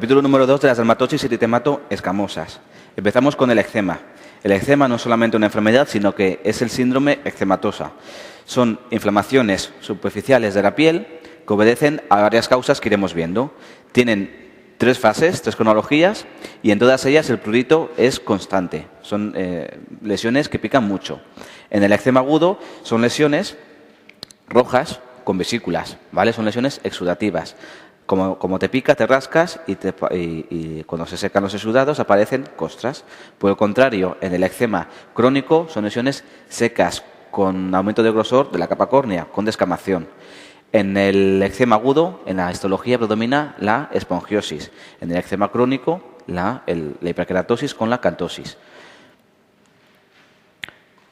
Capítulo número 2 de las dermatosis eritemato-escamosas. Empezamos con el eczema. El eczema no es solamente una enfermedad, sino que es el síndrome eczematosa. Son inflamaciones superficiales de la piel que obedecen a varias causas que iremos viendo. Tienen 3 fases, 3 cronologías, y en todas ellas el prurito es constante. Son lesiones que pican mucho. En el eczema agudo son lesiones rojas con vesículas, ¿vale? Son lesiones exudativas. Como te pica, te rascas y cuando se secan los exudados aparecen costras. Por el contrario, en el eczema crónico son lesiones secas con aumento de grosor de la capa córnea, con descamación. En el eczema agudo, en la histología predomina la espongiosis. En el eczema crónico, la hiperkeratosis con la cantosis.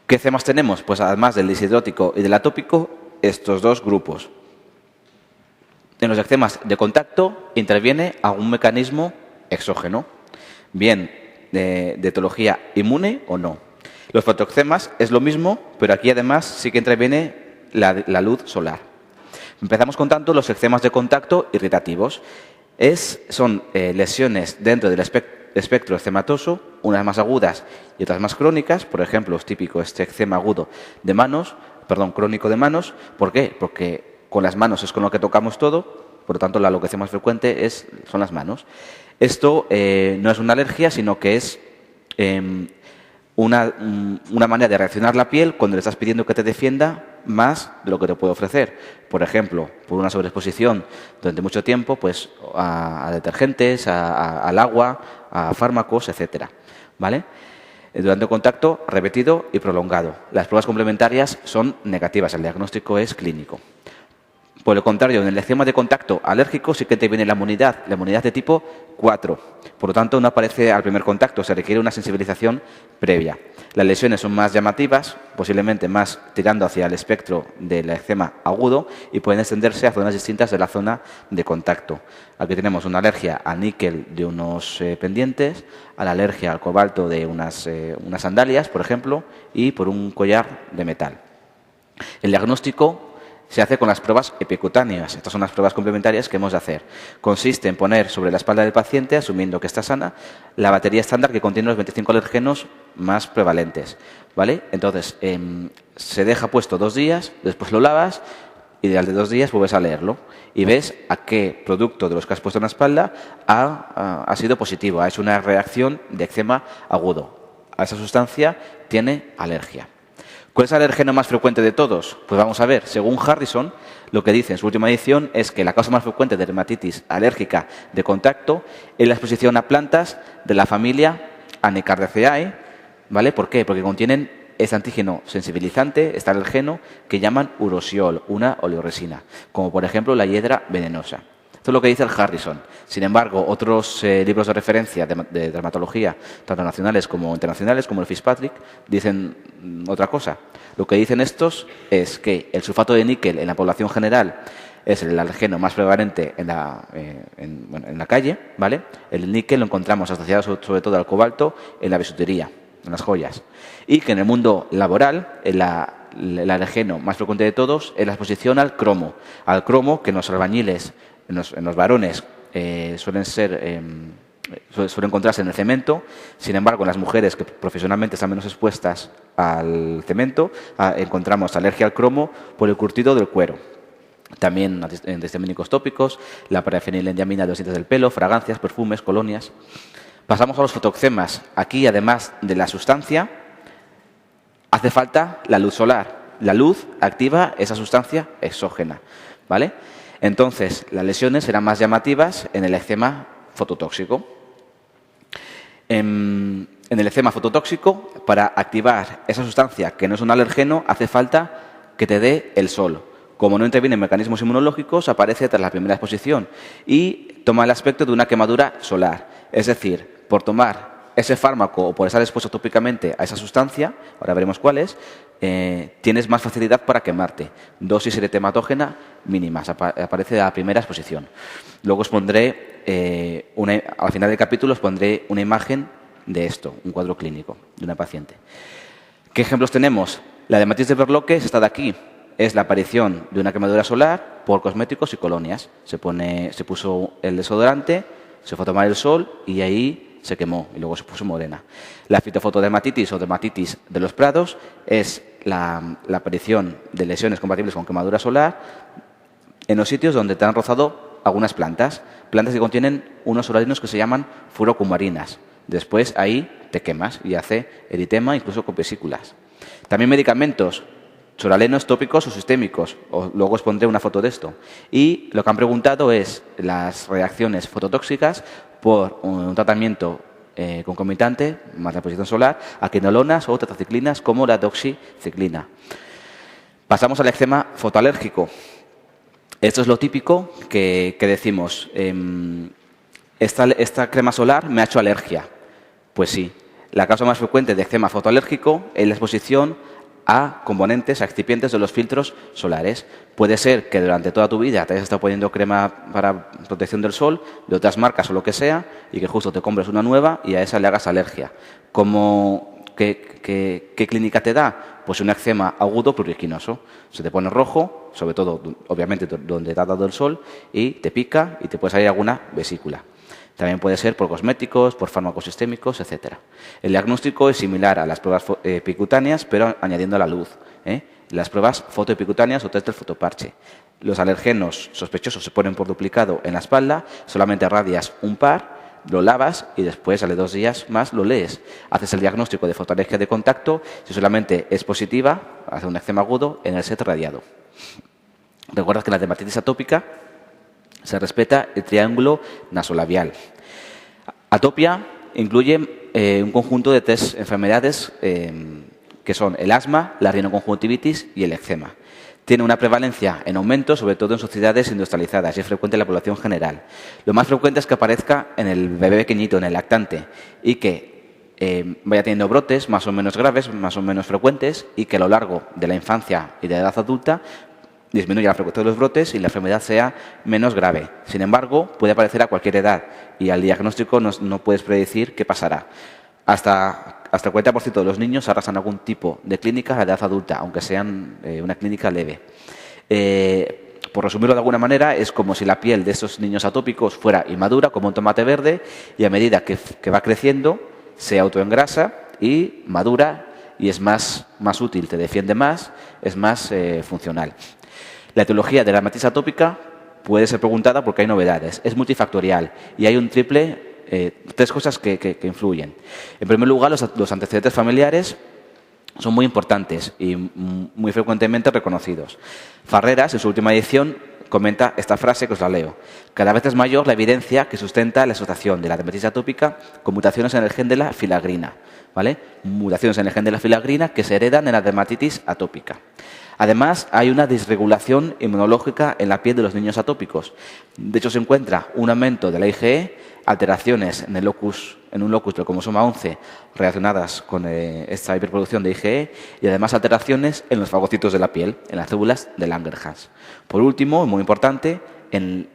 ¿Qué eczemas tenemos? Pues además del disidrótico y del atópico, estos 2 grupos. En los eczemas de contacto interviene algún mecanismo exógeno, bien de etiología inmune o no. Los fotoeczemas es lo mismo, pero aquí además sí que interviene la luz solar. Empezamos contando los eczemas de contacto irritativos. Son lesiones dentro del espectro eczematoso, unas más agudas y otras más crónicas. Por ejemplo, es típico este eczema agudo de manos, crónico de manos. ¿Por qué? Porque con las manos es con lo que tocamos todo, por lo tanto la alocación más frecuente son las manos. Esto no es una alergia, sino que es una manera de reaccionar la piel cuando le estás pidiendo que te defienda más de lo que te puede ofrecer. Por ejemplo, por una sobreexposición durante mucho tiempo pues, a detergentes, al agua, a fármacos, etcétera, ¿vale? Durante un contacto repetido y prolongado. Las pruebas complementarias son negativas, el diagnóstico es clínico. Por el contrario, en el eczema de contacto alérgico sí que te viene la inmunidad de tipo 4. Por lo tanto, no aparece al primer contacto, se requiere una sensibilización previa. Las lesiones son más llamativas, posiblemente más tirando hacia el espectro del eczema agudo y pueden extenderse a zonas distintas de la zona de contacto. Aquí tenemos una alergia al níquel de unos pendientes, a la alergia al cobalto de unas sandalias, por ejemplo, y por un collar de metal. El diagnóstico se hace con las pruebas epicutáneas. Estas son las pruebas complementarias que hemos de hacer. Consiste en poner sobre la espalda del paciente, asumiendo que está sana, la batería estándar que contiene los 25 alergenos más prevalentes, ¿vale? Entonces, se deja puesto 2 días, después lo lavas y al de 2 días vuelves a leerlo y ves a qué producto de los que has puesto en la espalda ha sido positivo, ha hecho una reacción de eczema agudo. A esa sustancia tiene alergia. ¿Cuál es el alergeno más frecuente de todos? Pues vamos a ver, según Harrison, lo que dice en su última edición es que la causa más frecuente de dermatitis alérgica de contacto es la exposición a plantas de la familia Anicardiaceae, ¿vale? ¿Por qué? Porque contienen este antígeno sensibilizante, este alergeno, que llaman urosiol, una oleoresina, como por ejemplo la hiedra venenosa. Esto es lo que dice el Harrison. Sin embargo, otros libros de referencia de dermatología, tanto nacionales como internacionales, como el Fitzpatrick, dicen otra cosa. Lo que dicen estos es que el sulfato de níquel en la población general es el alergeno más prevalente en la calle, ¿vale? El níquel lo encontramos asociado sobre todo al cobalto en la bisutería, en las joyas. Y que en el mundo laboral, el alergeno más frecuente de todos es la exposición al cromo. Al cromo que en los albañiles, en los varones suele encontrarse en el cemento. Sin embargo, en las mujeres que profesionalmente están menos expuestas al cemento, encontramos alergia al cromo por el curtido del cuero. También antihistamínicos tópicos, la parafenilendiamina de los dientes del pelo, fragancias, perfumes, colonias. Pasamos a los fotoeczemas. Aquí, además de la sustancia, hace falta la luz solar. La luz activa esa sustancia exógena, ¿vale? Entonces, las lesiones serán más llamativas en el eczema fototóxico. En el eczema fototóxico, para activar esa sustancia que no es un alergeno, hace falta que te dé el sol. Como no intervienen mecanismos inmunológicos, aparece tras la primera exposición y toma el aspecto de una quemadura solar. Es decir, por tomar ese fármaco o por estar expuesto tópicamente a esa sustancia, ahora veremos cuál es, tienes más facilidad para quemarte. Dosis eritematógena mínimas, aparece a la primera exposición. Luego os pondré, al final del capítulo, os pondré una imagen de esto, un cuadro clínico de una paciente. ¿Qué ejemplos tenemos? La dermatitis de Berloques está de aquí. Es la aparición de una quemadura solar por cosméticos y colonias. Se puso el desodorante, Se fue a tomar el sol y ahí se quemó y luego se puso morena. La fitofotodermatitis o dermatitis de los prados es la aparición de lesiones compatibles con quemadura solar en los sitios donde te han rozado algunas plantas que contienen unos solarinos que se llaman furocumarinas. Después ahí te quemas y hace eritema, incluso con vesículas. También medicamentos, soralenos tópicos o sistémicos. Luego os pondré una foto de esto. Y lo que han preguntado es las reacciones fototóxicas por un tratamiento concomitante, más la exposición solar, a quinolonas o tetraciclinas como la doxiciclina. Pasamos al eczema fotoalérgico. Esto es lo típico que decimos, esta crema solar me ha hecho alergia. Pues sí, la causa más frecuente de eczema fotoalérgico es la exposición a componentes, a excipientes de los filtros solares. Puede ser que durante toda tu vida te hayas estado poniendo crema para protección del sol, de otras marcas o lo que sea, y que justo te compres una nueva y a esa le hagas alergia. ¿Qué clínica te da? Pues un eczema agudo pruriginoso. Se te pone rojo, sobre todo, obviamente, donde te ha dado el sol, y te pica y te puede salir alguna vesícula. También puede ser por cosméticos, por fármacos sistémicos, etc. El diagnóstico es similar a las pruebas epicutáneas, pero añadiendo la luz. Las pruebas fotoepicutáneas o test del fotoparche. Los alergenos sospechosos se ponen por duplicado en la espalda, solamente radias un par, lo lavas y después, a los 2 días más, lo lees. Haces el diagnóstico de fotoalergia de contacto. Si solamente es positiva, hace un eczema agudo en el set radiado. Recuerda que en la dermatitis atópica se respeta el triángulo nasolabial. Atopia incluye un conjunto de 3 enfermedades que son el asma, la rinoconjuntivitis y el eczema. Tiene una prevalencia en aumento, sobre todo en sociedades industrializadas, y es frecuente en la población general. Lo más frecuente es que aparezca en el bebé pequeñito, en el lactante, y que vaya teniendo brotes más o menos graves, más o menos frecuentes, y que a lo largo de la infancia y de la edad adulta disminuya la frecuencia de los brotes y la enfermedad sea menos grave. Sin embargo, puede aparecer a cualquier edad y al diagnóstico no puedes predecir qué pasará. Hasta el 40% de los niños arrasan algún tipo de clínica a la edad adulta, aunque sean una clínica leve. Por resumirlo de alguna manera, es como si la piel de estos niños atópicos fuera inmadura, como un tomate verde, y a medida que va creciendo, se autoengrasa y madura y es más útil, te defiende más, es más funcional. La etiología de la dermatitis atópica puede ser preguntada porque hay novedades. Es multifactorial y hay un tres cosas que influyen. En primer lugar, los antecedentes familiares son muy importantes y muy frecuentemente reconocidos. Farreras, en su última edición, comenta esta frase que os la leo. Cada vez es mayor la evidencia que sustenta la asociación de la dermatitis atópica con mutaciones en el gen de la filagrina, ¿vale? Mutaciones en el gen de la filagrina que se heredan en la dermatitis atópica. Además, hay una disregulación inmunológica en la piel de los niños atópicos. De hecho, se encuentra un aumento de la IgE, alteraciones en un locus del cromosoma 11 relacionadas con esta hiperproducción de IgE y además alteraciones en los fagocitos de la piel, en las células de Langerhans. Por último, muy importante, en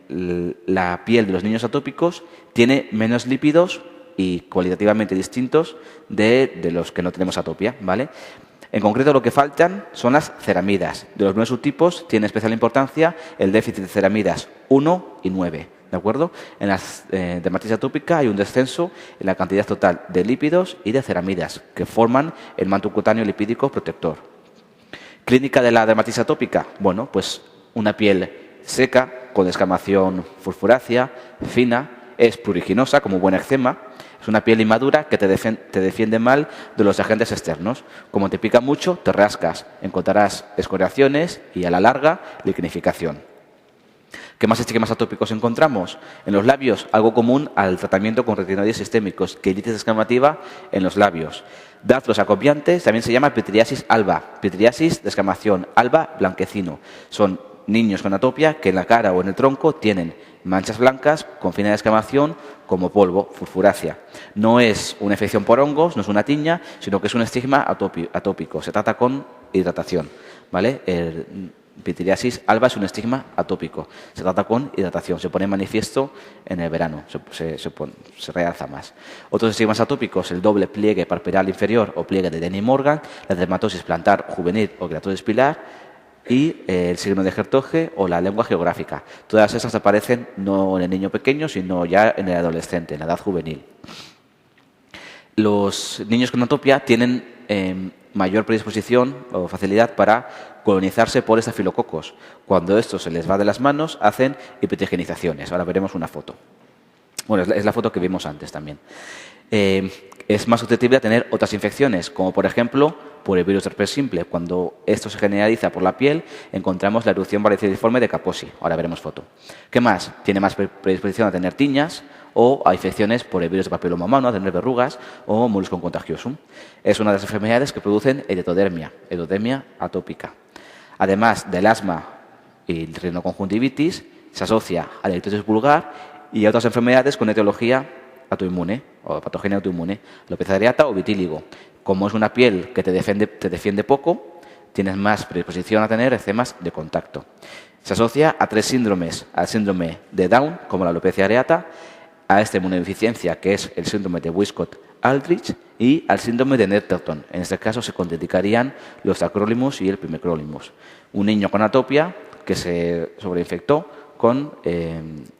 la piel de los niños atópicos tiene menos lípidos y cualitativamente distintos de los que no tenemos atopia, ¿vale? En concreto, lo que faltan son las ceramidas. De los 9 subtipos tiene especial importancia el déficit de ceramidas 1 y 9. ¿De acuerdo? En la dermatitis atópica hay un descenso en la cantidad total de lípidos y de ceramidas que forman el manto cutáneo lipídico protector. Clínica de la dermatitis atópica. Bueno, pues una piel seca, con descamación furfurácea, fina, es pruriginosa como buen eczema. Es una piel inmadura que te defiende mal de los agentes externos. Como te pica mucho, te rascas. Encontrarás escoriaciones y a la larga, liquenificación. ¿Qué más estigmas atópicos encontramos? En los labios, algo común al tratamiento con retinoides sistémicos, queritis descamativa en los labios. Dartros acopiantes también se llama pityriasis alba, pityriasis descamación, alba blanquecino. Son niños con atopia que en la cara o en el tronco tienen manchas blancas con fina descamación como polvo, furfurácea. No es una infección por hongos, no es una tiña, sino que es un estigma atópico. Se trata con hidratación, ¿vale? Pityriasis alba es un estigma atópico. Se trata con hidratación. Se pone en manifiesto en el verano. Se realza más. Otros estigmas atópicos, el doble pliegue parpiral inferior o pliegue de Denny-Morgan, la dermatosis plantar juvenil o queratosis pilar, y el signo de Hertog o la lengua geográfica. Todas esas aparecen no en el niño pequeño, sino ya en el adolescente, en la edad juvenil. Los niños con atopia tienen mayor predisposición o facilidad para colonizarse por estafilococos. Cuando esto se les va de las manos, hacen hipertigenizaciones. Ahora veremos una foto. Bueno, es la foto que vimos antes también. Es más susceptible a tener otras infecciones, como por ejemplo por el virus de herpes simple. Cuando esto se generaliza por la piel, encontramos la erupción variceliforme de Kaposi. Ahora veremos foto. ¿Qué más? Tiene más predisposición a tener tiñas o a infecciones por el virus de papiloma humano, a tener verrugas o moluscum contagiosum. Es una de las enfermedades que producen edodemia atópica. Además del asma y el rinoconjuntivitis, se asocia a la ictericia vulgar y a otras enfermedades con etiología autoinmune o patogenia autoinmune, alopecia areata o vitíligo. Como es una piel que te defiende poco, tienes más predisposición a tener eczemas de contacto. Se asocia a 3 síndromes: al síndrome de Down, como la alopecia areata, a esta inmunodeficiencia, que es el síndrome de Wiskott-Aldrich, y al síndrome de Netterton. En este caso se contraindicarían los acrólimus y el pimecrólimus. Un niño con atopia que se sobreinfectó con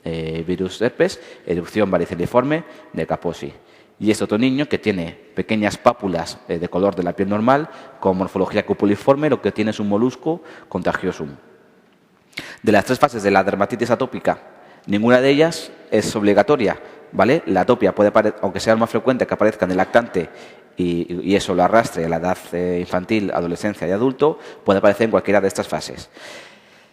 virus herpes, erupción variceliforme de Kaposi. Y es otro niño que tiene pequeñas pápulas de color de la piel normal, con morfología cupuliforme, lo que tiene es un molusco contagiosum. De las 3 fases de la dermatitis atópica, ninguna de ellas es obligatoria, ¿vale? La atopia puede aparecer, aunque sea más frecuente que aparezca en el lactante y eso lo arrastre a la edad infantil, adolescencia y adulto, puede aparecer en cualquiera de estas fases.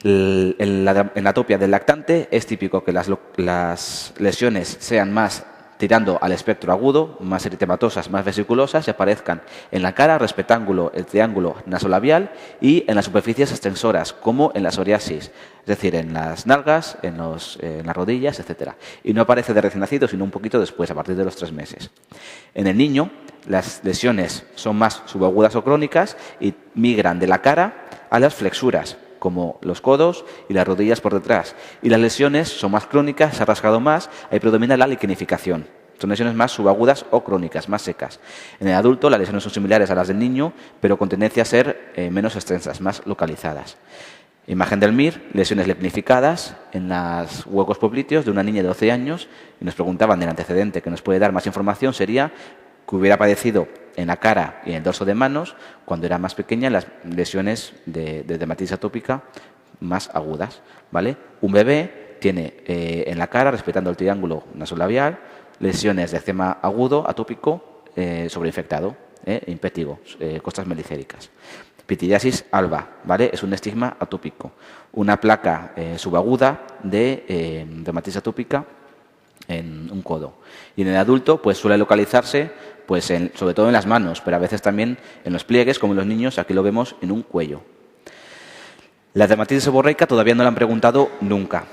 En la atopia del lactante es típico que las lesiones sean más tirando al espectro agudo, más eritematosas, más vesiculosas, y aparezcan en la cara, respetángulo, el triángulo nasolabial y en las superficies extensoras, como en la psoriasis, es decir, en las nalgas, en las rodillas, etc. Y no aparece de recién nacido, sino un poquito después, a partir de los 3 meses. En el niño, las lesiones son más subagudas o crónicas y migran de la cara a las flexuras, como los codos y las rodillas por detrás. Y las lesiones son más crónicas, se ha rasgado más, ahí predomina la liquenificación. Son lesiones más subagudas o crónicas, más secas. En el adulto las lesiones son similares a las del niño, pero con tendencia a ser menos extensas, más localizadas. Imagen del MIR, lesiones liquenificadas en los huecos popliteos de una niña de 12 años. Y nos preguntaban del antecedente que nos puede dar más información, sería que hubiera padecido en la cara y en el dorso de manos, cuando era más pequeña, las lesiones de dermatitis atópica más agudas, ¿vale? Un bebé tiene en la cara, respetando el triángulo nasolabial, lesiones de eczema agudo atópico sobreinfectado, impétigo, costras melicéricas. Pityriasis alba, ¿vale? Es un estigma atópico. Una placa subaguda de dermatitis atópica en un codo. Y en el adulto pues suele localizarse pues sobre todo en las manos, pero a veces también en los pliegues, como en los niños, aquí lo vemos en un cuello. La dermatitis seborreica todavía no la han preguntado nunca.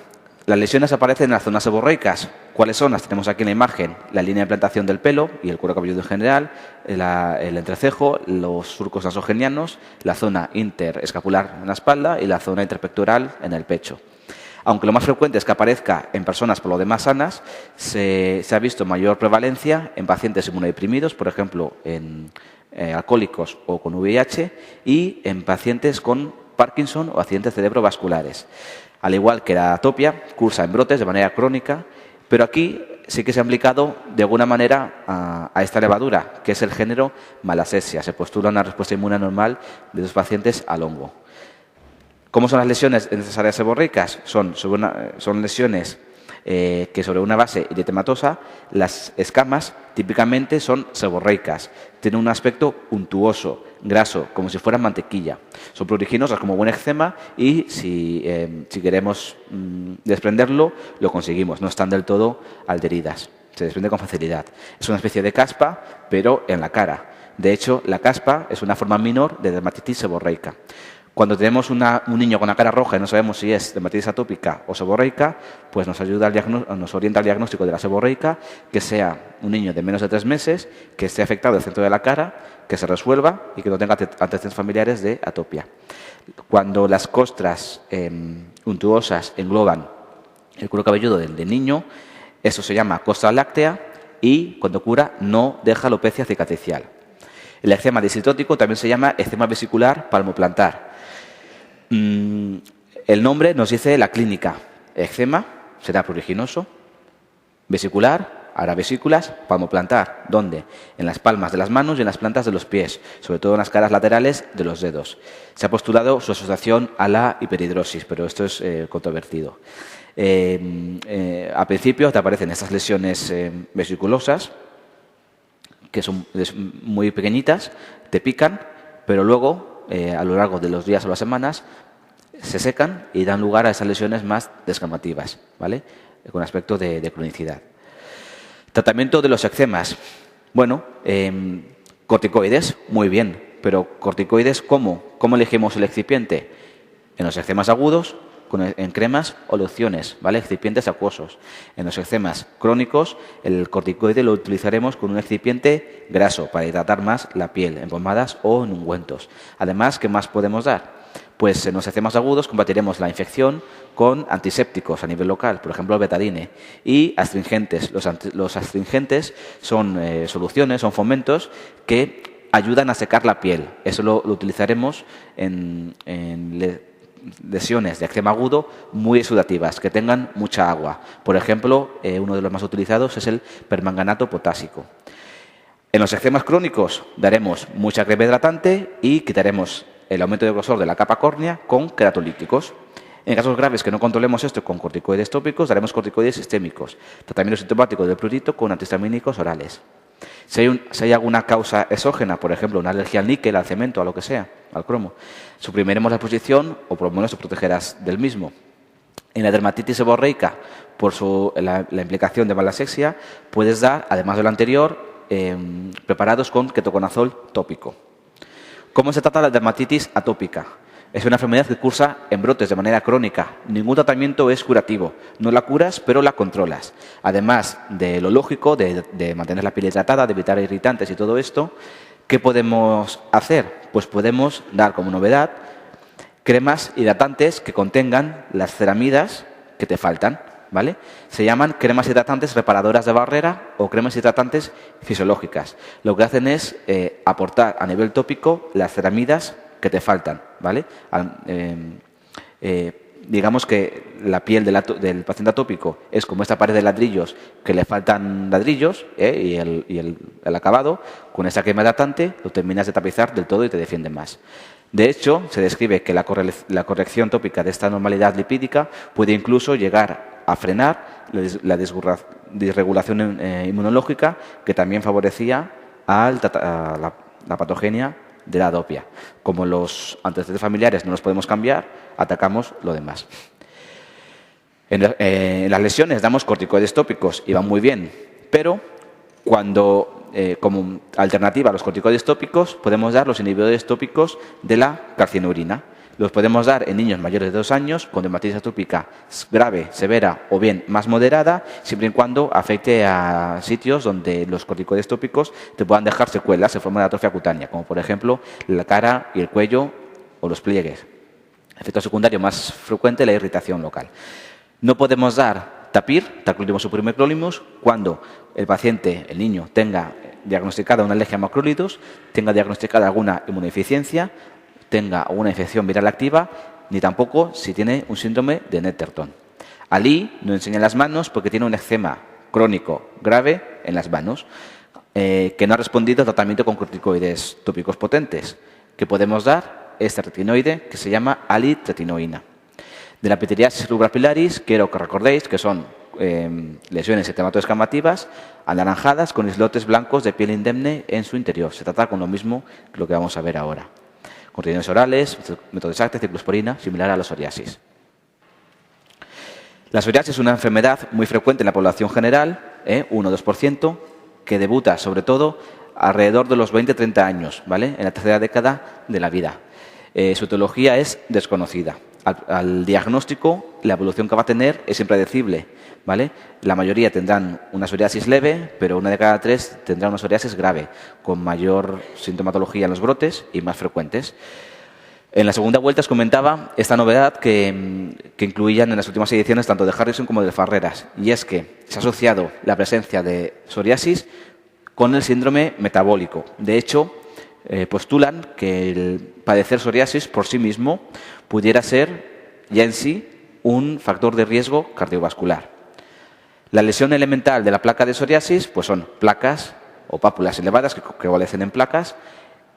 Las lesiones aparecen en las zonas seborreicas. ¿Cuáles son? Las tenemos aquí en la imagen: la línea de plantación del pelo y el cuero cabelludo en general, el entrecejo, los surcos nasogenianos, la zona interescapular en la espalda y la zona interpectoral en el pecho. Aunque lo más frecuente es que aparezca en personas por lo demás sanas, se ha visto mayor prevalencia en pacientes inmunodeprimidos, por ejemplo, en alcohólicos o con VIH, y en pacientes con Parkinson o accidentes cerebrovasculares. Al igual que la atopia, cursa en brotes de manera crónica, pero aquí sí que se ha aplicado de alguna manera a esta levadura, que es el género Malassezia. Se postula una respuesta inmune normal de los pacientes al hongo. ¿Cómo son las lesiones en estas áreas seborreicas? Son lesiones que sobre una base eritematosa, las escamas típicamente son seborreicas. Tienen un aspecto untuoso, graso, como si fueran mantequilla. Son pruriginosas como buen eczema y si queremos desprenderlo, lo conseguimos. No están del todo adheridas. Se desprende con facilidad. Es una especie de caspa, pero en la cara. De hecho, la caspa es una forma menor de dermatitis seborreica. Cuando tenemos un niño con la cara roja y no sabemos si es dermatitis atópica o seborreica, pues nos orienta al diagnóstico de la seborreica, que sea un niño de menos de 3 meses, que esté afectado el centro de la cara, que se resuelva y que no tenga antecedentes familiares de atopia. Cuando las costras untuosas engloban el cuero cabelludo del niño, eso se llama costra láctea y cuando cura no deja alopecia cicatricial. El eczema discitótico también se llama eczema vesicular palmoplantar. El nombre nos dice la clínica. Eczema será pruriginoso, vesicular, habrá vesículas, palmoplantar. ¿Dónde? En las palmas de las manos y en las plantas de los pies, sobre todo en las caras laterales de los dedos. Se ha postulado su asociación a la hiperhidrosis, pero esto es controvertido. A principio te aparecen estas lesiones vesiculosas, que son muy pequeñitas, te pican, pero luego, a lo largo de los días o las semanas, se secan y dan lugar a esas lesiones más descamativas, ¿vale? Con aspecto de cronicidad. Tratamiento de los eczemas. Bueno, corticoides, muy bien, pero corticoides, ¿cómo? ¿Cómo elegimos el excipiente? En los eczemas agudos, en cremas o lociones, ¿vale? Excipientes acuosos. En los eczemas crónicos, el corticoide lo utilizaremos con un excipiente graso para hidratar más la piel, en pomadas o en ungüentos. Además, ¿qué más podemos dar? Pues en los eczemas agudos combatiremos la infección con antisépticos a nivel local, por ejemplo, el betadine, y astringentes. Los astringentes son soluciones, son fomentos que ayudan a secar la piel. Eso lo utilizaremos en lesiones de eczema agudo muy exudativas, que tengan mucha agua. Por ejemplo, uno de los más utilizados es el permanganato potásico. En los eczemas crónicos daremos mucha crema hidratante y quitaremos el aumento de grosor de la capa córnea con queratolíticos. En casos graves que no controlemos esto con corticoides tópicos, daremos corticoides sistémicos. Tratamiento sintomático del prurito con antihistamínicos orales. Si hay alguna causa exógena, por ejemplo, una alergia al níquel, al cemento, a lo que sea, al cromo, suprimiremos la exposición o por lo menos protegerás del mismo. En la dermatitis seborreica, por la implicación de malasexia, puedes dar, además de lo anterior, preparados con ketoconazol tópico. ¿Cómo se trata la dermatitis atópica? Es una enfermedad que cursa en brotes de manera crónica. Ningún tratamiento es curativo. No la curas, pero la controlas. Además de lo lógico, de mantener la piel hidratada, de evitar irritantes y todo esto, ¿qué podemos hacer? Pues podemos dar como novedad cremas hidratantes que contengan las ceramidas que te faltan, ¿vale? Se llaman cremas hidratantes reparadoras de barrera o cremas hidratantes fisiológicas. Lo que hacen es aportar a nivel tópico las ceramidas que te faltan, ¿vale? Digamos que la piel del paciente atópico es como esta pared de ladrillos que le faltan ladrillos y el acabado. Con esa crema hidratante lo terminas de tapizar del todo y te defiende más. De hecho, se describe que la corrección tópica de esta normalidad lipídica puede incluso llegar a frenar la disregulación inmunológica que también favorecía a la patogenia de la atopia. Como los antecedentes familiares no los podemos cambiar, atacamos lo demás. En las lesiones damos corticoides tópicos y van muy bien, pero cuando, como alternativa a los corticoides tópicos, podemos dar los inhibidores tópicos de la calcinurina. Los podemos dar en niños mayores de 2 años con dermatitis atópica grave, severa o bien más moderada, siempre y cuando afecte a sitios donde los corticoides tópicos te puedan dejar secuelas en forma de atrofia cutánea, como por ejemplo la cara y el cuello o los pliegues. Efecto secundario más frecuente, la irritación local. No podemos dar tapir, tacrolimus submicrolimus, cuando el paciente, el niño, tenga diagnosticada una alergia a macrólidos, tenga diagnosticada alguna inmunodeficiencia, tenga una infección viral activa, ni tampoco si tiene un síndrome de Netterton. Ali no enseña las manos porque tiene un eczema crónico grave en las manos que no ha respondido al tratamiento con corticoides tópicos potentes. Que podemos dar este retinoide que se llama alitretinoína. De la pityriasis rubra-pilaris, quiero que recordéis que son lesiones eczematodescamativas anaranjadas con islotes blancos de piel indemne en su interior. Se trata con lo mismo que lo que vamos a ver ahora. Contribuciones orales, metodexate, ciclosporina, similar a la psoriasis. La psoriasis es una enfermedad muy frecuente en la población general, 1-2%, que debuta sobre todo alrededor de los 20-30 años, ¿vale? En la tercera década de la vida. Su etiología es desconocida. Al diagnóstico, la evolución que va a tener es impredecible, ¿vale? La mayoría tendrán una psoriasis leve, pero 1 de cada 3 tendrá una psoriasis grave, con mayor sintomatología en los brotes y más frecuentes. En la segunda vuelta os comentaba esta novedad que incluían en las últimas ediciones tanto de Harrison como de Farreras, y es que se ha asociado la presencia de psoriasis con el síndrome metabólico. De hecho, postulan que el padecer psoriasis por sí mismo pudiera ser ya en sí un factor de riesgo cardiovascular. La lesión elemental de la placa de psoriasis pues son placas o pápulas elevadas que coalescen en placas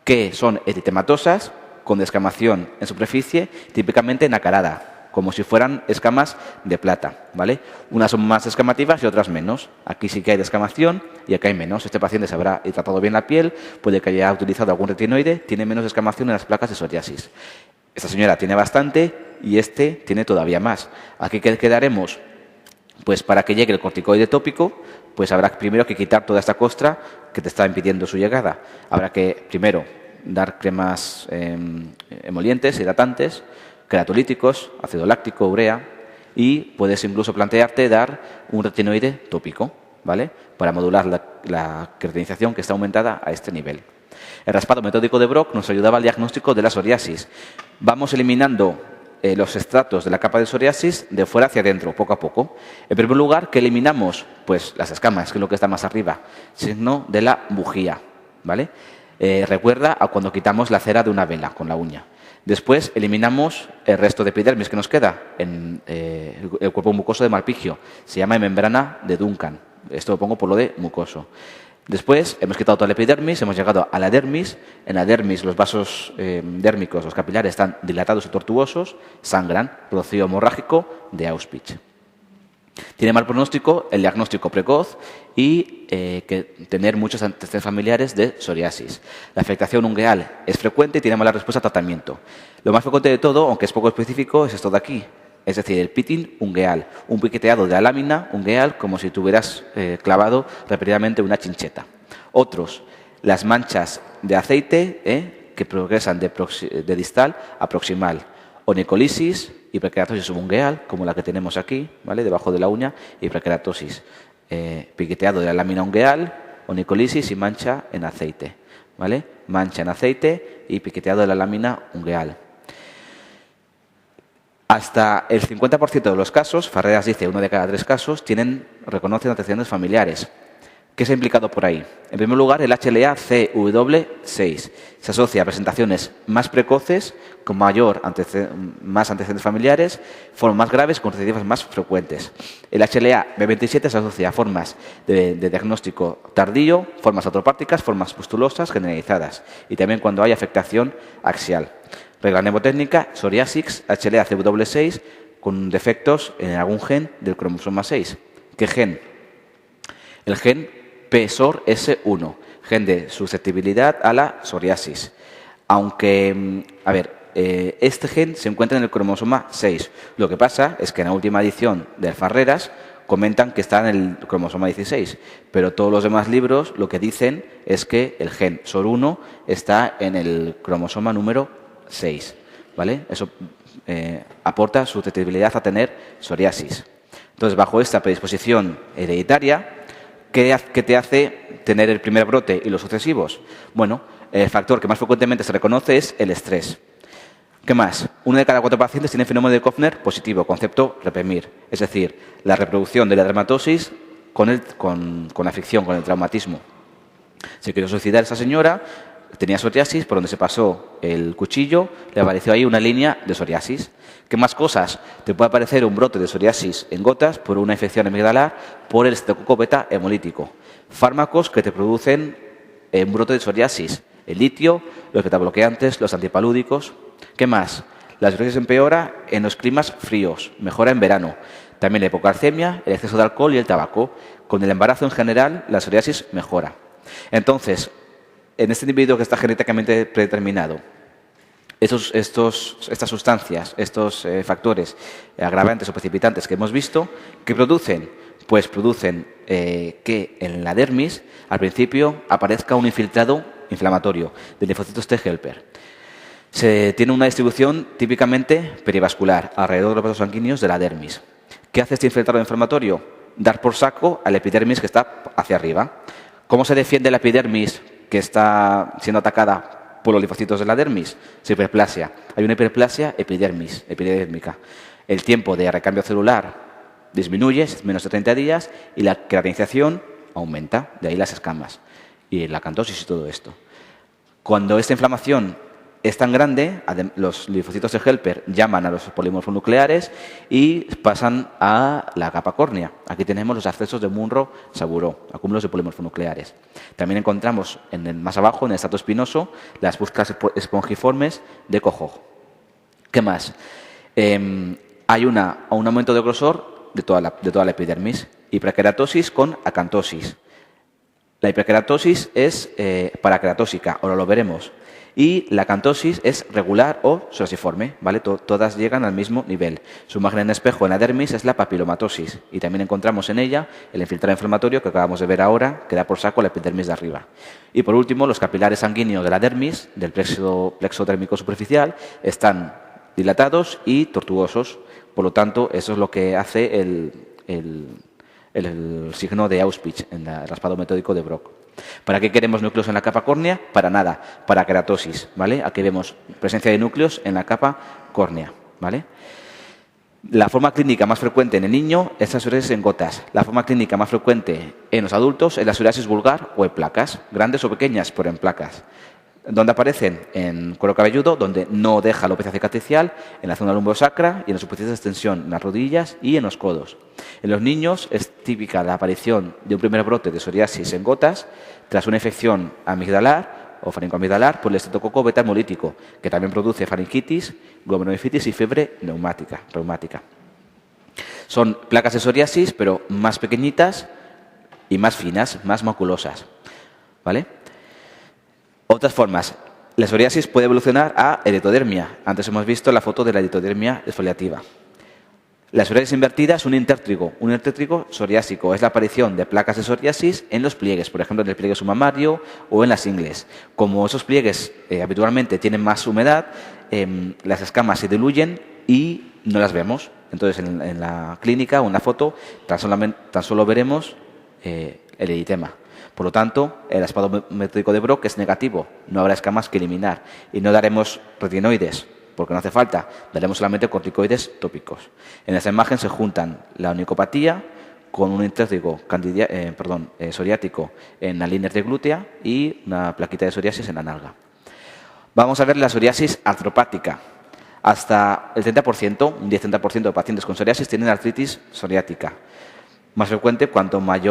que son eritematosas con descamación en superficie, típicamente nacarada, como si fueran escamas de plata, ¿vale? Unas son más descamativas y otras menos. Aquí sí que hay descamación y aquí hay menos. Este paciente se habrá tratado bien la piel, puede que haya utilizado algún retinoide, tiene menos descamación en las placas de psoriasis. Esta señora tiene bastante y este tiene todavía más. Aquí quedaremos, pues para que llegue el corticoide tópico, pues habrá primero que quitar toda esta costra que te está impidiendo su llegada. Habrá que primero dar cremas emolientes, hidratantes, queratolíticos, ácido láctico, urea, y puedes incluso plantearte dar un retinoide tópico, ¿vale? Para modular la queratinización que está aumentada a este nivel. El raspado metódico de Brock nos ayudaba al diagnóstico de la psoriasis. Vamos eliminando los estratos de la capa de psoriasis de fuera hacia adentro, poco a poco. En primer lugar, ¿qué eliminamos? Pues las escamas, que es lo que está más arriba, signo de la bujía, ¿vale? Recuerda a cuando quitamos la cera de una vela con la uña. Después eliminamos el resto de epidermis que nos queda en el cuerpo mucoso de Malpigio. Se llama membrana de Duncan. Esto lo pongo por lo de mucoso. Después hemos quitado toda la epidermis, hemos llegado a la dermis. En la dermis los vasos dérmicos, los capilares, están dilatados y tortuosos, sangran, rocío hemorrágico de Auschwitz. Tiene mal pronóstico el diagnóstico precoz y que tener muchos antecedentes familiares de psoriasis. La afectación ungueal es frecuente y tiene mala respuesta a tratamiento. Lo más frecuente de todo, aunque es poco específico, es esto de aquí. Es decir, el pitting ungueal, un piqueteado de la lámina ungueal como si tuvieras clavado repetidamente una chincheta. Otros, las manchas de aceite que progresan de distal a proximal. Onycholisis, hiperkeratosis subungueal, como la que tenemos aquí, ¿vale? Debajo de la uña, hiperkeratosis. Piqueteado de la lámina ungueal, onycholisis y mancha en aceite, ¿vale? Mancha en aceite y piqueteado de la lámina ungueal. Hasta el 50% de los casos, Farreras dice 1 de cada 3 casos, reconocen antecedentes familiares. ¿Qué se ha implicado por ahí? En primer lugar, el HLA-CW6 se asocia a presentaciones más precoces, con más antecedentes familiares, formas más graves, con recidivas más frecuentes. El HLA-B27 se asocia a formas de diagnóstico tardío, formas atropáticas, formas pustulosas generalizadas y también cuando hay afectación axial. Regla mnemotécnica, psoriasis, HLA-CW6 con defectos en algún gen del cromosoma 6. ¿Qué gen? El gen PSOR-S1, gen de susceptibilidad a la psoriasis. Aunque, este gen se encuentra en el cromosoma 6. Lo que pasa es que en la última edición de Farreras comentan que está en el cromosoma 16, pero todos los demás libros lo que dicen es que el gen SOR1 está en el cromosoma número 6, ¿vale? Eso aporta susceptibilidad a tener psoriasis. Entonces, bajo esta predisposición hereditaria, ¿qué te hace tener el primer brote y los sucesivos? Bueno, el factor que más frecuentemente se reconoce es el estrés. ¿Qué más? 1 de cada 4 pacientes tiene fenómeno de Koffner positivo, concepto reprimir, es decir, la reproducción de la dermatosis con la fricción, con el traumatismo. Se quiso suicidar esa señora, tenía psoriasis, por donde se pasó el cuchillo, le apareció ahí una línea de psoriasis. ¿Qué más cosas? Te puede aparecer un brote de psoriasis en gotas por una infección amigdalar por el estreptococo beta hemolítico. Fármacos que te producen un brote de psoriasis. El litio, los betabloqueantes, los antipalúdicos. ¿Qué más? La psoriasis empeora en los climas fríos, mejora en verano. También la hipocalcemia, el exceso de alcohol y el tabaco. Con el embarazo en general, la psoriasis mejora. Entonces, en este individuo que está genéticamente predeterminado, estas sustancias, estos factores agravantes o precipitantes que hemos visto, ¿qué producen? Pues producen que en la dermis, al principio, aparezca un infiltrado inflamatorio de linfocitos T helper. Se tiene una distribución típicamente perivascular, alrededor de los vasos sanguíneos de la dermis. ¿Qué hace este infiltrado inflamatorio? Dar por saco a la epidermis que está hacia arriba. ¿Cómo se defiende la epidermis que está siendo atacada por los linfocitos de la dermis? Hiperplasia. Hay una hiperplasia epidérmica. El tiempo de recambio celular disminuye, es menos de 30 días, y la queratinización aumenta, de ahí las escamas y la acantosis y todo esto. Cuando esta inflamación es tan grande, los linfocitos de Helper llaman a los polimorfos nucleares y pasan a la capa córnea. Aquí tenemos los accesos de Munro-Saburo, acúmulos de polimorfos nucleares. También encontramos más abajo, en el estrato espinoso, las pústulas espongiformes de Koch. ¿Qué más? Hay un aumento de grosor de toda la epidermis. Hiperkeratosis con acantosis. La hiperkeratosis es paraqueratósica, ahora lo veremos. Y la acantosis es regular o psoriasiforme, ¿vale? Todas llegan al mismo nivel. Su imagen en espejo en la dermis es la papilomatosis y también encontramos en ella el infiltrado inflamatorio que acabamos de ver ahora, que da por saco la epidermis de arriba. Y por último, los capilares sanguíneos de la dermis, del plexo dérmico superficial, están dilatados y tortuosos. Por lo tanto, eso es lo que hace el signo de Auspitz en el raspado metódico de Brock. ¿Para qué queremos núcleos en la capa córnea? Para nada, para keratosis, ¿vale? Aquí vemos presencia de núcleos en la capa córnea, ¿vale? La forma clínica más frecuente en el niño es la psoriasis en gotas. La forma clínica más frecuente en los adultos es la psoriasis vulgar o en placas, grandes o pequeñas, pero en placas. ¿Dónde aparecen? En cuero cabelludo, donde no deja alopecia cicatricial, en la zona lumbosacra y en las superficies de extensión, en las rodillas y en los codos. En los niños es típica la aparición de un primer brote de psoriasis en gotas tras una infección amigdalar o faringoamigdalar por el estreptococo beta hemolítico, que también produce faringitis, glomerulonefitis y fiebre reumática. Son placas de psoriasis, pero más pequeñitas y más finas, más maculosas, ¿vale? Otras formas. La psoriasis puede evolucionar a eritodermia. Antes hemos visto la foto de la eritodermia exfoliativa. La psoriasis invertida es un intertrigo. Un intertrigo psoriásico es la aparición de placas de psoriasis en los pliegues, por ejemplo, en el pliegue submamario o en las ingles. Como esos pliegues habitualmente tienen más humedad, las escamas se diluyen y no las vemos. Entonces, en la clínica o en la foto tan solo veremos el eritema. Por lo tanto, el raspado metódico de Brock es negativo, no habrá escamas que eliminar y no daremos retinoides, porque no hace falta, daremos solamente corticoides tópicos. En esta imagen se juntan la onicopatía con un intertrigo psoriático en la línea de glútea y una plaquita de psoriasis en la nalga. Vamos a ver la psoriasis artropática. Hasta el 30%, un 10-30% de pacientes con psoriasis tienen artritis psoriática. Más frecuente cuanto más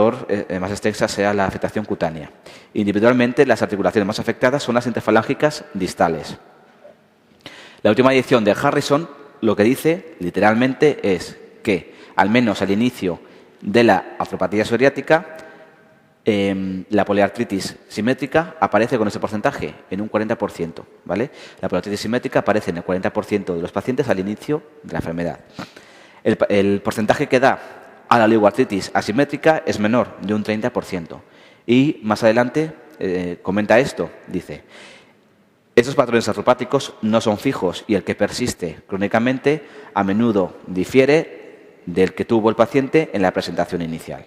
extensa sea la afectación cutánea. Individualmente, las articulaciones más afectadas son las interfalángicas distales. La última edición de Harrison lo que dice literalmente es que, al menos al inicio de la artropatía psoriática, la poliartritis simétrica aparece con ese porcentaje, en un 40%. ¿Vale? La poliartritis simétrica aparece en el 40% de los pacientes al inicio de la enfermedad. El porcentaje que da a la oligoartritis asimétrica es menor, de un 30%. Y más adelante comenta esto, dice: estos patrones artropáticos no son fijos y el que persiste crónicamente a menudo difiere del que tuvo el paciente en la presentación inicial.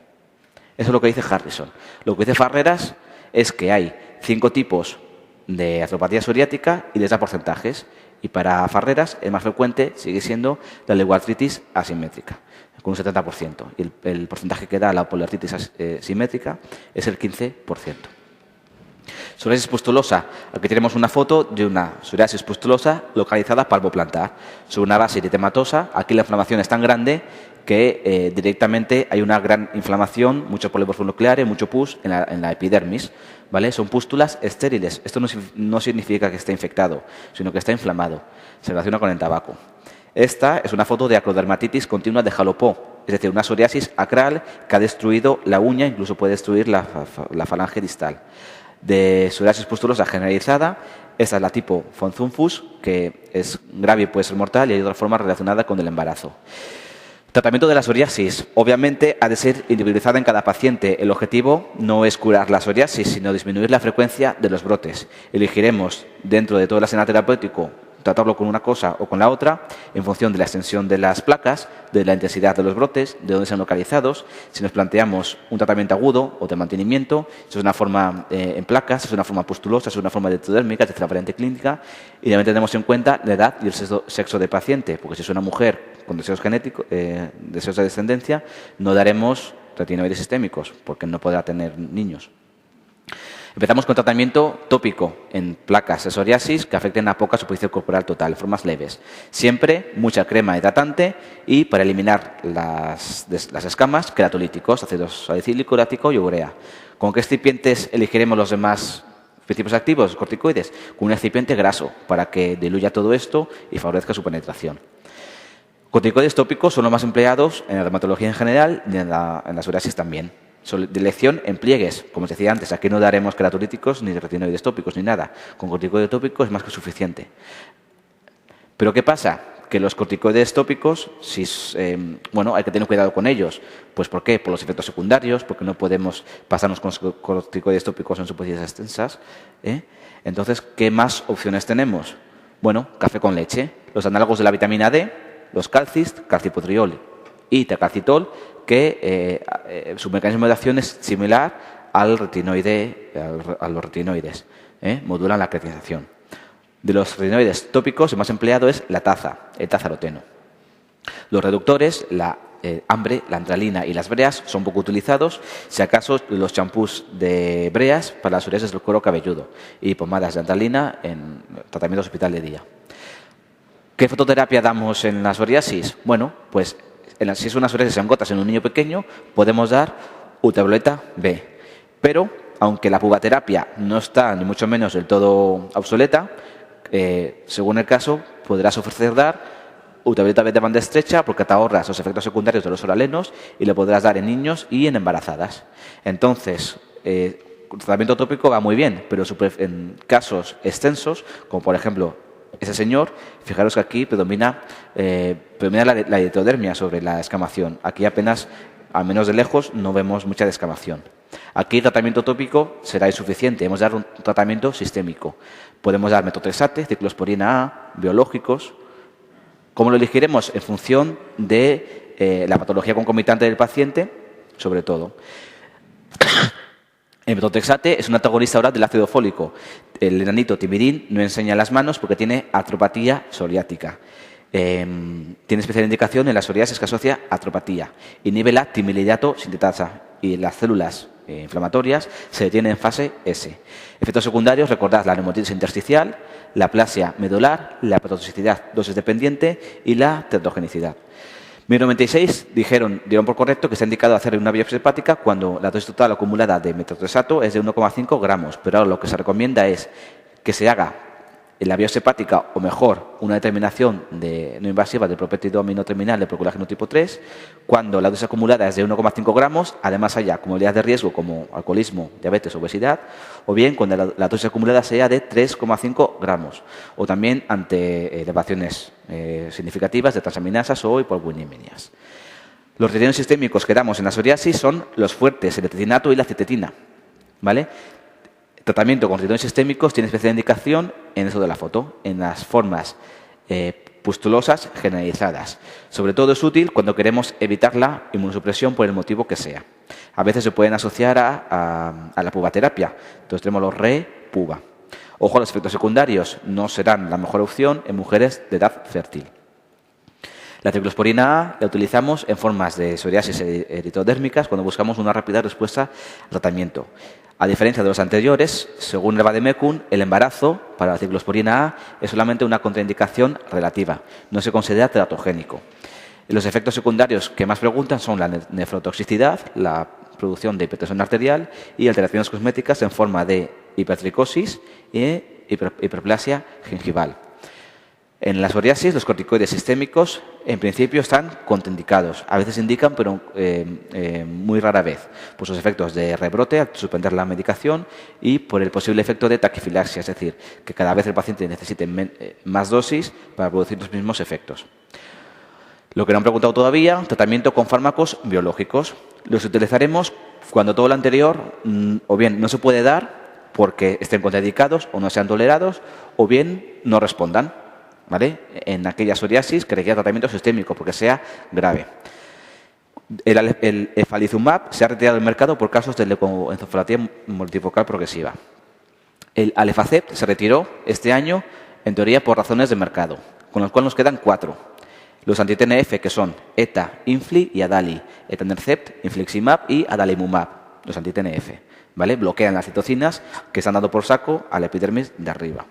Eso es lo que dice Harrison. Lo que dice Farreras es que hay 5 tipos de artropatía psoriática y les da porcentajes. Y para Farreras el más frecuente sigue siendo la oligoartritis asimétrica, con un 70%. Y el porcentaje que da la poliartritis simétrica es el 15%. Psoriasis pustulosa. Aquí tenemos una foto de una psoriasis pustulosa localizada palmoplantar sobre una base eritematosa. Aquí la inflamación es tan grande que directamente hay una gran inflamación, mucho polimorfo nuclear, mucho pus en la epidermis. ¿Vale? Son pústulas estériles. Esto no significa que esté infectado, sino que está inflamado. Se relaciona con el tabaco. Esta es una foto de acrodermatitis continua de Jalopó, es decir, una psoriasis acral que ha destruido la uña, incluso puede destruir la falange distal. De psoriasis pustulosa generalizada, esta es la tipo von Thunfuss, que es grave y puede ser mortal, y hay otra forma relacionada con el embarazo. Tratamiento de la psoriasis. Obviamente ha de ser individualizada en cada paciente. El objetivo no es curar la psoriasis, sino disminuir la frecuencia de los brotes. Elegiremos dentro de todo el arsenal terapéutico tratarlo con una cosa o con la otra en función de la extensión de las placas, de la intensidad de los brotes, de dónde sean localizados. Si nos planteamos un tratamiento agudo o de mantenimiento, si es una forma en placas, si es una forma pustulosa, si es una forma de ectodérmica, tercera variante clínica, y también tenemos en cuenta la edad y el sexo del paciente, porque si es una mujer con deseos genéticos, deseos de descendencia, no daremos retinoides sistémicos, porque no podrá tener niños. Empezamos con tratamiento tópico en placas de psoriasis que afecten a poca superficie corporal total, formas leves. Siempre mucha crema hidratante y para eliminar las escamas, queratolíticos, ácido salicílico, láctico y urea. ¿Con qué excipientes elegiremos los demás principios activos, corticoides? Con un excipiente graso para que diluya todo esto y favorezca su penetración. Corticoides tópicos son los más empleados en la dermatología en general y en la psoriasis también. De elección en pliegues, como os decía antes, aquí no daremos queratolíticos ni retinoides tópicos ni nada. Con corticoide tópico es más que suficiente. Pero ¿qué pasa? Que los corticoides tópicos, hay que tener cuidado con ellos. Pues ¿por qué? Por los efectos secundarios, porque no podemos pasarnos con los corticoides tópicos en superficies extensas. Entonces, ¿qué más opciones tenemos? Bueno, café con leche, los análogos de la vitamina D, los calcist, calcipotriol y tecalcitol, que su mecanismo de acción es similar al retinoide, a los retinoides. Modulan la queratinalización. De los retinoides tópicos, el más empleado es la taza, el tazaroteno. Los reductores, la ambre, la antralina y las breas son poco utilizados, si acaso los champús de breas para la psoriasis del cuero cabelludo y pomadas de antralina en tratamiento hospital de día. ¿Qué fototerapia damos en la psoriasis? Bueno, pues si es una psoriasis en gotas en un niño pequeño, podemos dar ultravioleta B. Pero, aunque la pubaterapia no está ni mucho menos del todo obsoleta, según el caso, podrás ofrecer dar ultravioleta B de banda estrecha porque te ahorras los efectos secundarios de los oralenos y lo podrás dar en niños y en embarazadas. Entonces, el tratamiento tópico va muy bien, pero en casos extensos, como por ejemplo ese señor, fijaros que aquí predomina la electrodermia sobre la escamación. Aquí apenas, al menos de lejos, no vemos mucha descamación. Aquí el tratamiento tópico será insuficiente. Hemos de dar un tratamiento sistémico. Podemos dar metotrexate, ciclosporina A, biológicos. ¿Cómo lo elegiremos? En función de la patología concomitante del paciente, sobre todo. El metotrexate es un antagonista oral del ácido fólico. El enanito timirín no enseña las manos porque tiene artropatía psoriática. Tiene especial indicación en la psoriasis que asocia artropatía. Inhibe la timilidato sintetasa y las células inflamatorias se detienen en fase S. Efectos secundarios, recordad la neumonitis intersticial, la aplasia medular, la hepatotoxicidad dosis dependiente y la teratogenicidad. En 1996 dieron por correcto que está indicado hacer una biopsia hepática cuando la dosis total acumulada de metotrexato es de 1,5 gramos, pero ahora lo que se recomienda es que se haga en la biopsia hepática, o mejor, una determinación no invasiva del propéptido aminoterminal de procolágeno tipo 3, cuando la dosis acumulada es de 1,5 gramos, además haya comorbilidades de riesgo como alcoholismo, diabetes, obesidad, o bien cuando la dosis acumulada sea de 3,5 gramos, o también ante elevaciones significativas de transaminasas o hipoalbuminemias. Los retinoides sistémicos que damos en la psoriasis son los fuertes, el etidinato y la cistetina, ¿vale? Tratamiento con retinoides sistémicos tiene especial indicación en eso de la foto, en las formas pustulosas generalizadas. Sobre todo es útil cuando queremos evitar la inmunosupresión por el motivo que sea. A veces se pueden asociar a la pubaterapia. Entonces tenemos los re-puba. Ojo, los efectos secundarios no serán la mejor opción en mujeres de edad fértil. La ciclosporina A la utilizamos en formas de psoriasis eritrodérmicas cuando buscamos una rápida respuesta al tratamiento. A diferencia de los anteriores, según el vademecum, el embarazo para la ciclosporina A es solamente una contraindicación relativa, no se considera teratogénico. Los efectos secundarios que más preguntan son la nefrotoxicidad, la producción de hipertensión arterial y alteraciones cosméticas en forma de hipertricosis e hiperplasia gingival. En la psoriasis, los corticoides sistémicos, en principio, están contraindicados. A veces indican, pero muy rara vez, por sus efectos de rebrote al suspender la medicación y por el posible efecto de taquifilaxia, es decir, que cada vez el paciente necesite más dosis para producir los mismos efectos. Lo que no han preguntado todavía, tratamiento con fármacos biológicos. Los utilizaremos cuando todo lo anterior o bien no se puede dar porque estén contraindicados o no sean tolerados o bien no respondan. ¿Vale? En aquella psoriasis que requiere tratamiento sistémico porque sea grave. El efalizumab se ha retirado del mercado por casos de leucoencefalopatía multifocal progresiva. El Alefacept se retiró este año, en teoría, por razones de mercado, con los cuales nos quedan 4. Los anti-TNF, que son ETA, Infli y Adali. Etanercept, Infliximab y Adalimumab, los anti-TNF. ¿vale? Bloquean las citocinas que están dando por saco a la epidermis de arriba.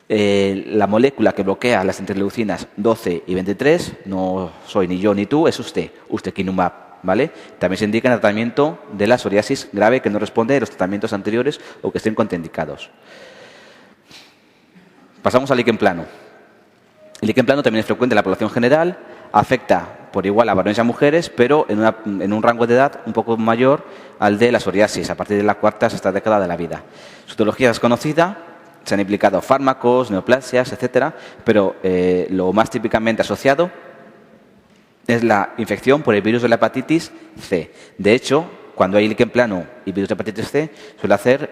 La molécula que bloquea las interleucinas 12 y 23, no soy ni yo ni tú, es ustekinumab, ¿vale? También se indica en el tratamiento de la psoriasis grave que no responde a los tratamientos anteriores o que estén contraindicados. Pasamos al líquen plano. El líquen plano también es frecuente en la población general, afecta por igual a varones y a mujeres, pero en un rango de edad un poco mayor al de la psoriasis, a partir de la cuarta a sexta década de la vida. Su etiología es conocida, se han implicado fármacos, neoplasias, etcétera, pero lo más típicamente asociado es la infección por el virus de la hepatitis C. De hecho, cuando hay líquen plano y virus de hepatitis C, suele hacer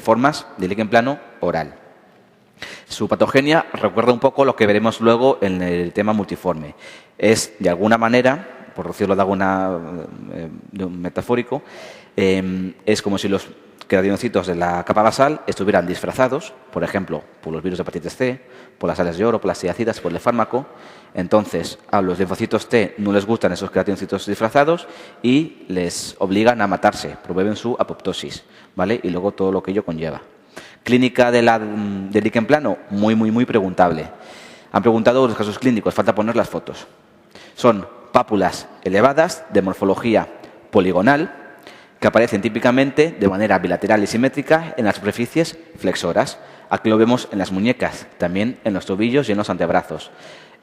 formas de líquen plano oral. Su patogenia recuerda un poco lo que veremos luego en el tema multiforme. Es, de alguna manera, por decirlo de un metafórico, es como si los queratinocitos de la capa basal estuvieran disfrazados, por ejemplo, por los virus de hepatitis C, por las sales de oro, por las tiacidas, por el fármaco. Entonces, a los linfocitos T no les gustan esos queratinocitos disfrazados y les obligan a matarse, promueven su apoptosis, ¿vale? Y luego todo lo que ello conlleva. Clínica del líquen plano, muy preguntable. Han preguntado los casos clínicos, falta poner las fotos. Son pápulas elevadas de morfología poligonal que aparecen típicamente de manera bilateral y simétrica en las superficies flexoras. Aquí lo vemos en las muñecas, también en los tobillos y en los antebrazos.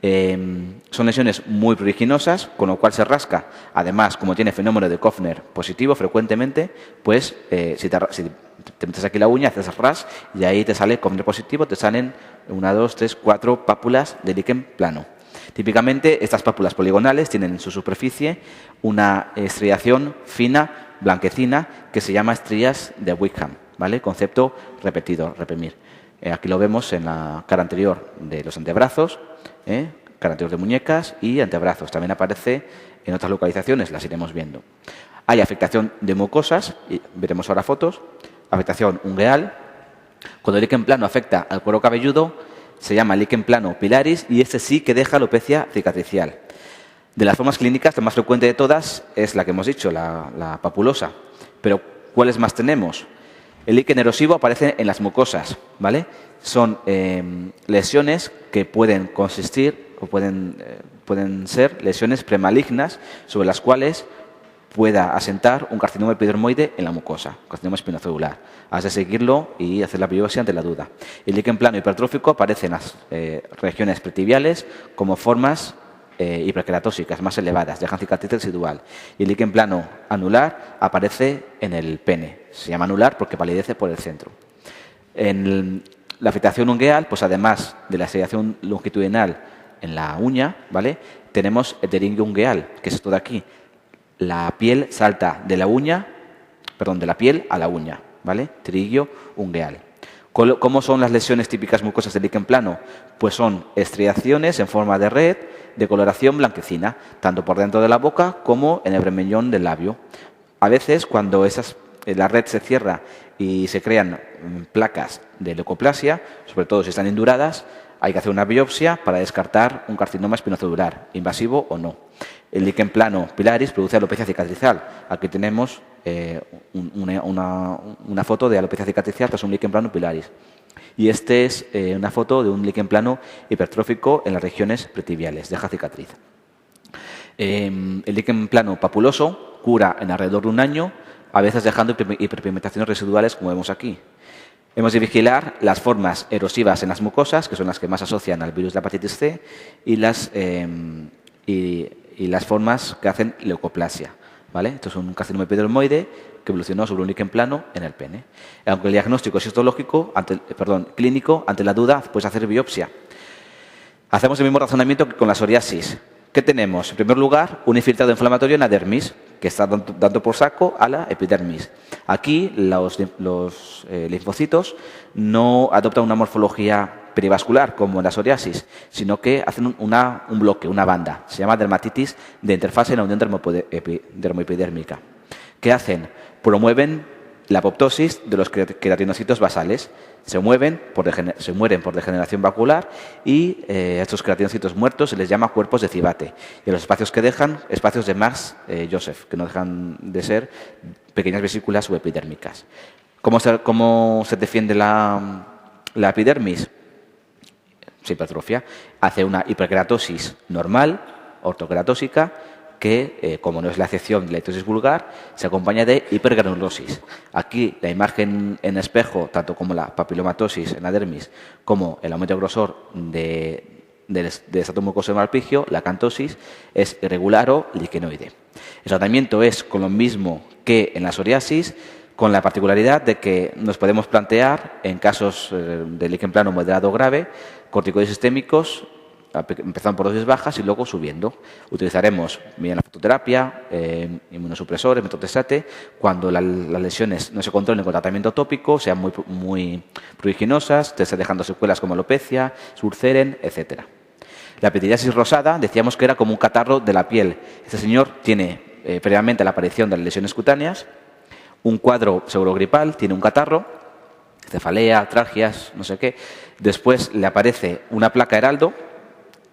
Son lesiones muy pruriginosas, con lo cual se rasca. Además, como tiene fenómeno de Koffner positivo frecuentemente, pues si te metes aquí la uña, haces ras y ahí te sale Koffner positivo, te salen 1, 2, 3, 4 pápulas de líquen plano. Típicamente, estas pápulas poligonales tienen en su superficie una estriación fina, blanquecina, que se llama estrías de Wickham, ¿vale? Concepto repetido, reprimir. Aquí lo vemos en la cara anterior de los antebrazos, cara anterior de muñecas y antebrazos. También aparece en otras localizaciones, las iremos viendo. Hay afectación de mucosas, y veremos ahora fotos, afectación ungueal. Cuando el líquen plano afecta al cuero cabelludo, se llama líquen plano pilaris y este sí que deja alopecia cicatricial. De las formas clínicas, la más frecuente de todas es la que hemos dicho, la papulosa. Pero, ¿cuáles más tenemos? El líquen erosivo aparece en las mucosas, ¿vale? Son lesiones que pueden consistir o pueden ser lesiones premalignas sobre las cuales pueda asentar un carcinoma epidermoide en la mucosa, carcinoma espinocelular. Has de seguirlo y hacer la biopsia ante la duda. El líquen plano hipertrófico aparece en las regiones pretibiales como formas hiperqueratóxicas más elevadas, dejan cicatriz residual. Y el líquen plano anular aparece en el pene. Se llama anular porque palidece por el centro. En la afectación ungueal, pues además de la seriación longitudinal en la uña, ¿vale? Tenemos el pteringio ungueal, que es esto de aquí. La piel salta de la piel a la uña, ¿vale? Pteringio ungueal. ¿Cómo son las lesiones típicas mucosas del líquen plano? Pues son estriaciones en forma de red de coloración blanquecina, tanto por dentro de la boca como en el bremeñón del labio. A veces, cuando la red se cierra y se crean placas de leucoplasia, sobre todo si están induradas, hay que hacer una biopsia para descartar un carcinoma espinocelular, invasivo o no. El líquen plano pilaris produce alopecia cicatricial. Aquí tenemos una foto de alopecia cicatricial tras un líquen plano pilaris. Y esta es una foto de un líquen plano hipertrófico en las regiones pretibiales, deja cicatriz. El líquen plano papuloso cura en alrededor de un año, a veces dejando hiperpigmentaciones residuales, como vemos aquí. Hemos de vigilar las formas erosivas en las mucosas, que son las que más asocian al virus de la hepatitis C, y las formas que hacen leucoplasia, ¿vale? Esto es un carcinoma epidermoide que evolucionó sobre un líquen plano en el pene. Aunque el diagnóstico es histológico, clínico, ante la duda puedes hacer biopsia. Hacemos el mismo razonamiento que con la psoriasis. ¿Qué tenemos? En primer lugar, un infiltrado inflamatorio en la dermis, que está dando por saco a la epidermis. Aquí los linfocitos no adoptan una morfología perivascular como en la psoriasis, sino que hacen un bloque, una banda. Se llama dermatitis de interfase en la unión dermoepidérmica. ¿Qué hacen? Promueven La apoptosis de los queratinocitos basales. Se mueren por degeneración vacular y a estos queratinocitos muertos se les llama cuerpos de Civate. Y los espacios que dejan, espacios de Marx-Joseph, que no dejan de ser pequeñas vesículas subepidérmicas. ¿Cómo se defiende la epidermis? Se hipertrofia. Hace una hiperkeratosis normal, ortoqueratósica, que, como no es la excepción de la litosis vulgar, se acompaña de hipergranulosis. Aquí la imagen en espejo, tanto como la papilomatosis en la dermis, como el aumento de grosor del estrato mucoso de Malpigio, la acantosis, es irregular o liquenoide. El tratamiento es con lo mismo que en la psoriasis, con la particularidad de que nos podemos plantear, en casos de líquen plano moderado o grave, corticoides sistémicos, empezando por dosis bajas y luego subiendo. Utilizaremos bien la fototerapia, inmunosupresores, metotrexate, cuando las lesiones no se controlen con tratamiento tópico, sean muy pruriginosas, te estén dejando secuelas como alopecia, surceren, etc. La pityriasis rosada decíamos que era como un catarro de la piel. Este señor tiene previamente la aparición de las lesiones cutáneas, un cuadro pseudogripal, tiene un catarro, cefalea, artralgias, no sé qué. Después le aparece una placa heraldo,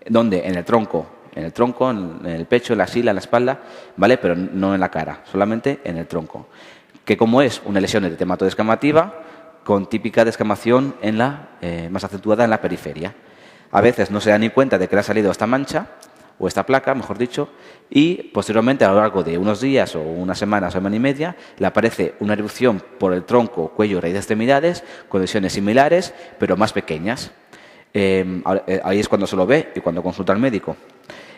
donde en el tronco, en el pecho, en la axila, en la espalda, ¿vale? Pero no en la cara, solamente en el tronco. Que como es una lesión eritematoidescamativa, con típica descamación más acentuada en la periferia. A veces no se da ni cuenta de que le ha salido esta mancha, o esta placa, mejor dicho, y posteriormente, a lo largo de unos días o una semana y media, le aparece una erupción por el tronco, cuello y raíz de extremidades, con lesiones similares, pero más pequeñas. Ahí es cuando se lo ve y cuando consulta al médico.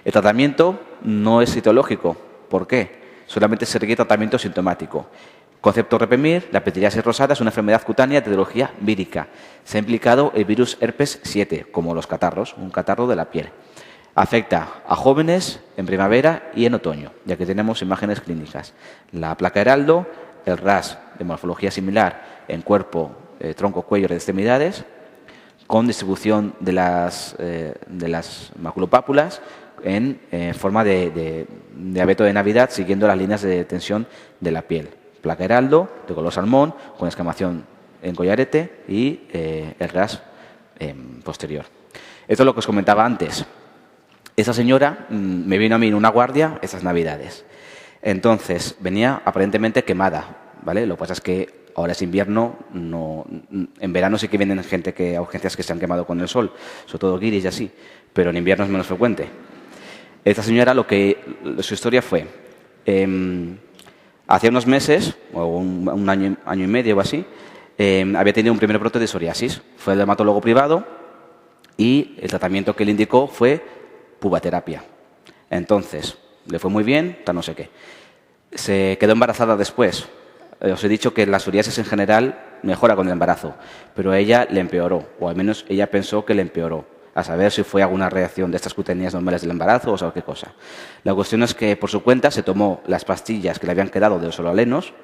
El tratamiento no es citológico. ¿Por qué? Solamente se requiere tratamiento sintomático. Concepto Repemir, la pityriasis rosada es una enfermedad cutánea de etiología vírica. Se ha implicado el virus herpes 7, como los catarros, un catarro de la piel. Afecta a jóvenes en primavera y en otoño, ya que tenemos imágenes clínicas. La placa heraldo, el RAS de morfología similar en cuerpo, tronco, cuello y extremidades, con distribución de las maculopápulas en forma de abeto de Navidad, siguiendo las líneas de tensión de la piel. Placa heraldo, de color salmón, con escamación en collarete y el ras posterior. Esto es lo que os comentaba antes. Esa señora me vino a mí en una guardia estas Navidades. Entonces, venía aparentemente quemada, ¿vale? Lo que pasa es que ahora es invierno, en verano sí que vienen gente a urgencias que se han quemado con el sol, sobre todo guiris y así, pero en invierno es menos frecuente. Esta señora, su historia fue, hace unos meses, o un año y medio o así, había tenido un primer brote de psoriasis. Fue al dermatólogo privado y el tratamiento que le indicó fue pubaterapia. Entonces, le fue muy bien, tal no sé qué. Se quedó embarazada después. Os he dicho que la psoriasis en general mejora con el embarazo, pero a ella le empeoró, o al menos ella pensó que le empeoró, a saber si fue alguna reacción de estas cutáneas normales del embarazo o saber qué cosa. La cuestión es que por su cuenta se tomó las pastillas que le habían quedado de los solalenos,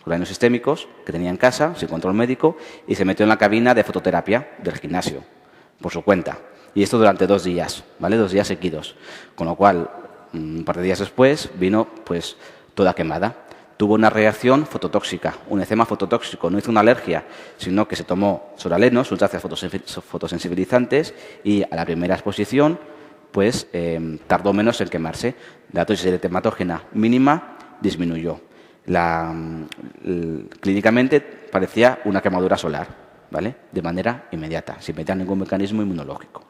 solalenos sistémicos, que tenía en casa, sin control médico, y se metió en la cabina de fototerapia del gimnasio, por su cuenta. Y esto durante 2 días, ¿vale? 2 días seguidos. Con lo cual, un par de días después, vino pues toda quemada. Tuvo una reacción fototóxica, un eczema fototóxico. No hizo una alergia, sino que se tomó solalenos, sustancias fotosensibilizantes, y a la primera exposición pues tardó menos en quemarse. La dosis eritematógena mínima disminuyó. Clínicamente parecía una quemadura solar, ¿vale? De manera inmediata, sin mediar ningún mecanismo inmunológico.